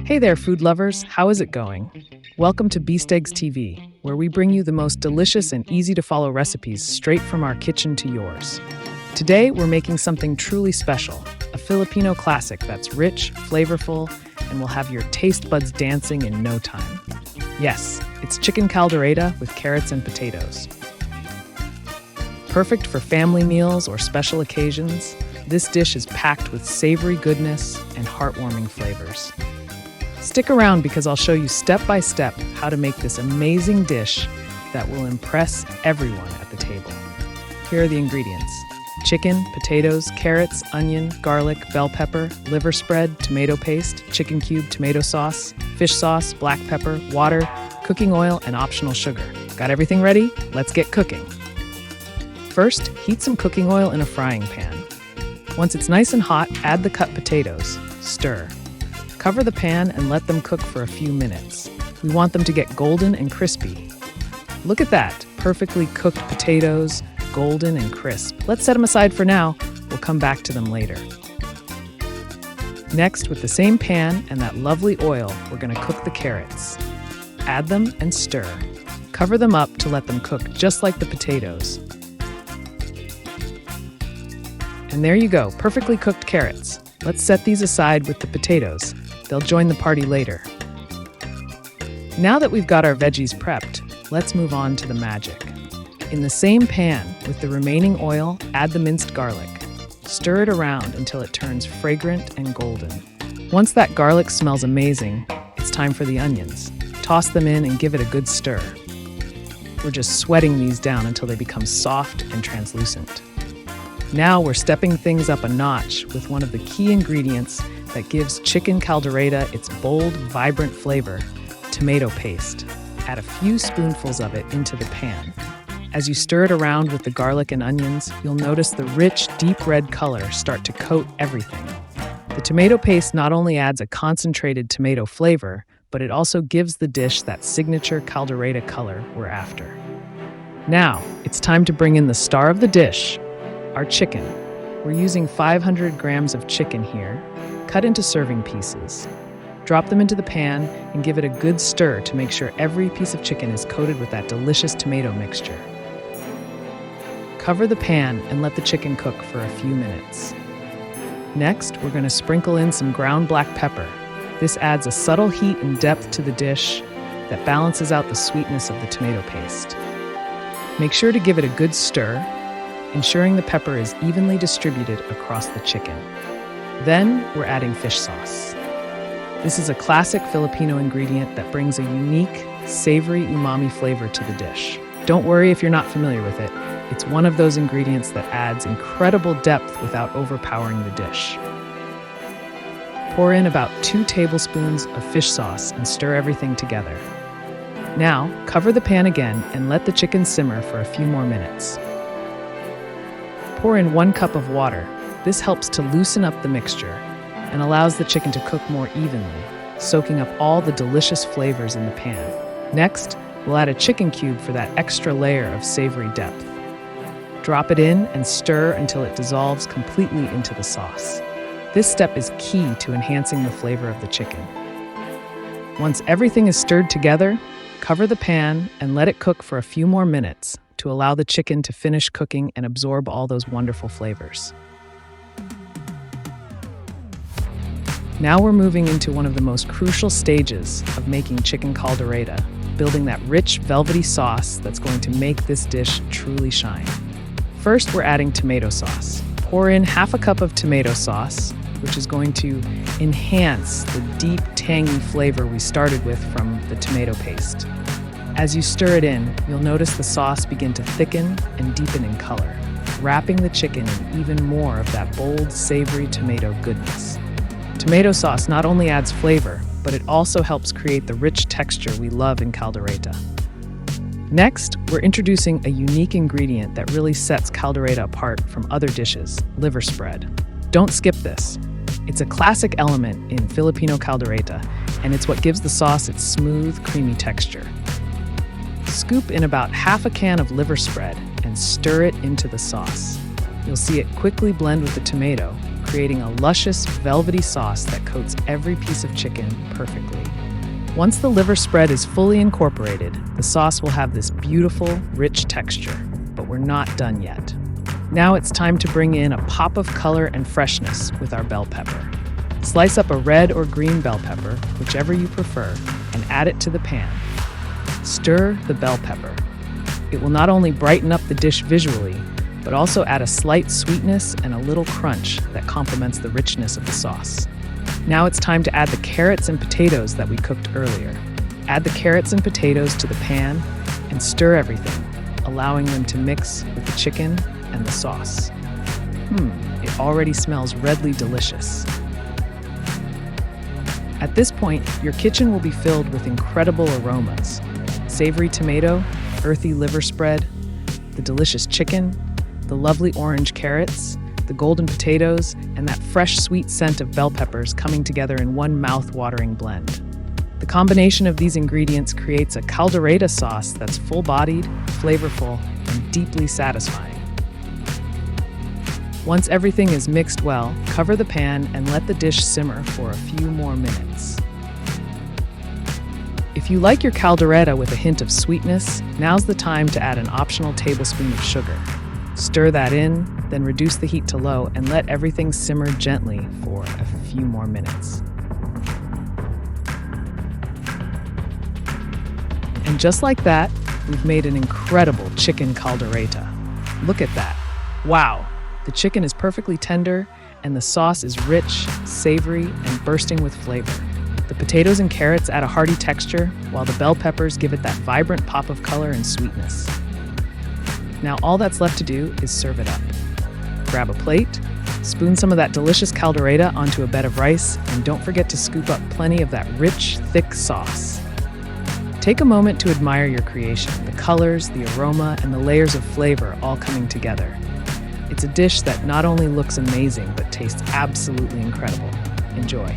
Hey there, food lovers. How is it going? Welcome to Bistégs TV, where we bring you the most delicious and easy-to-follow recipes straight from our kitchen to yours. Today, we're making something truly special, a Filipino classic that's rich, flavorful, and will have your taste buds dancing in no time. Yes, it's Chicken Caldereta with carrots and potatoes. Perfect for family meals or special occasions, this dish is packed with savory goodness and heartwarming flavors. Stick around because I'll show you step by step how to make this amazing dish that will impress everyone at the table. Here are the ingredients: chicken, potatoes, carrots, onion, garlic, bell pepper, liver spread, tomato paste, chicken cube, tomato sauce, fish sauce, black pepper, water, cooking oil, and optional sugar. Got everything ready? Let's get cooking. First, heat some cooking oil in a frying pan. Once it's nice and hot, add the cut potatoes. Stir. Cover the pan and let them cook for a few minutes. We want them to get golden and crispy. Look at that, perfectly cooked potatoes, golden and crisp. Let's set them aside for now. We'll come back to them later. Next, with the same pan and that lovely oil, we're going to cook the carrots. Add them and stir. Cover them up to let them cook just like the potatoes. And there you go, perfectly cooked carrots. Let's set these aside with the potatoes. They'll join the party later. Now that we've got our veggies prepped, let's move on to the magic. In the same pan, with the remaining oil, add the minced garlic. Stir it around until it turns fragrant and golden. Once that garlic smells amazing, it's time for the onions. Toss them in and give it a good stir. We're just sweating these down until they become soft and translucent. Now we're stepping things up a notch with one of the key ingredients that gives Chicken Caldereta its bold, vibrant flavor: tomato paste. Add a few spoonfuls of it into the pan. As you stir it around with the garlic and onions, you'll notice the rich, deep red color start to coat everything. The tomato paste not only adds a concentrated tomato flavor, but it also gives the dish that signature caldereta color we're after. Now, it's time to bring in the star of the dish, our chicken. We're using 500 grams of chicken here, cut into serving pieces. Drop them into the pan and give it a good stir to make sure every piece of chicken is coated with that delicious tomato mixture. Cover the pan and let the chicken cook for a few minutes. Next, we're going to sprinkle in some ground black pepper. This adds a subtle heat and depth to the dish that balances out the sweetness of the tomato paste. Make sure to give it a good stir, ensuring the pepper is evenly distributed across the chicken. Then we're adding fish sauce. This is a classic Filipino ingredient that brings a unique, savory umami flavor to the dish. Don't worry if you're not familiar with it. It's one of those ingredients that adds incredible depth without overpowering the dish. Pour in about 2 tablespoons of fish sauce and stir everything together. Now, cover the pan again and let the chicken simmer for a few more minutes. Pour in 1 cup of water. This helps to loosen up the mixture and allows the chicken to cook more evenly, soaking up all the delicious flavors in the pan. Next, we'll add a chicken cube for that extra layer of savory depth. Drop it in and stir until it dissolves completely into the sauce. This step is key to enhancing the flavor of the chicken. Once everything is stirred together, cover the pan and let it cook for a few more minutes to allow the chicken to finish cooking and absorb all those wonderful flavors. Now we're moving into one of the most crucial stages of making chicken caldereta, building that rich, velvety sauce that's going to make this dish truly shine. First, we're adding tomato sauce. Pour in half a cup of tomato sauce, which is going to enhance the deep, tangy flavor we started with from the tomato paste. As you stir it in, you'll notice the sauce begin to thicken and deepen in color, wrapping the chicken in even more of that bold, savory tomato goodness. Tomato sauce not only adds flavor, but it also helps create the rich texture we love in caldereta. Next, we're introducing a unique ingredient that really sets caldereta apart from other dishes: liver spread. Don't skip this. It's a classic element in Filipino caldereta, and it's what gives the sauce its smooth, creamy texture. Scoop in about half a can of liver spread and stir it into the sauce. You'll see it quickly blend with the tomato, creating a luscious, velvety sauce that coats every piece of chicken perfectly. Once the liver spread is fully incorporated, the sauce will have this beautiful, rich texture, but we're not done yet. Now it's time to bring in a pop of color and freshness with our bell pepper. Slice up a red or green bell pepper, whichever you prefer, and add it to the pan. Stir the bell pepper. It will not only brighten up the dish visually, but also add a slight sweetness and a little crunch that complements the richness of the sauce. Now it's time to add the carrots and potatoes that we cooked earlier. Add the carrots and potatoes to the pan and stir everything, allowing them to mix with the chicken and the sauce. It already smells redly delicious. At this point, your kitchen will be filled with incredible aromas. Savory tomato, earthy liver spread, the delicious chicken, the lovely orange carrots, the golden potatoes, and that fresh sweet scent of bell peppers coming together in one mouth-watering blend. The combination of these ingredients creates a caldereta sauce that's full-bodied, flavorful, and deeply satisfying. Once everything is mixed well, cover the pan and let the dish simmer for a few more minutes. If you like your caldereta with a hint of sweetness, now's the time to add an optional tablespoon of sugar. Stir that in, then reduce the heat to low and let everything simmer gently for a few more minutes. And just like that, we've made an incredible chicken caldereta. Look at that. Wow! The chicken is perfectly tender, and the sauce is rich, savory, and bursting with flavor. The potatoes and carrots add a hearty texture, while the bell peppers give it that vibrant pop of color and sweetness. Now all that's left to do is serve it up. Grab a plate, spoon some of that delicious caldereta onto a bed of rice, and don't forget to scoop up plenty of that rich, thick sauce. Take a moment to admire your creation, the colors, the aroma, and the layers of flavor all coming together. It's a dish that not only looks amazing, but tastes absolutely incredible. Enjoy.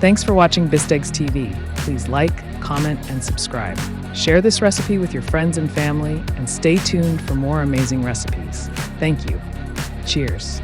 Thanks for watching Bistégs TV. Please like, comment, and subscribe. Share this recipe with your friends and family, and stay tuned for more amazing recipes. Thank you. Cheers.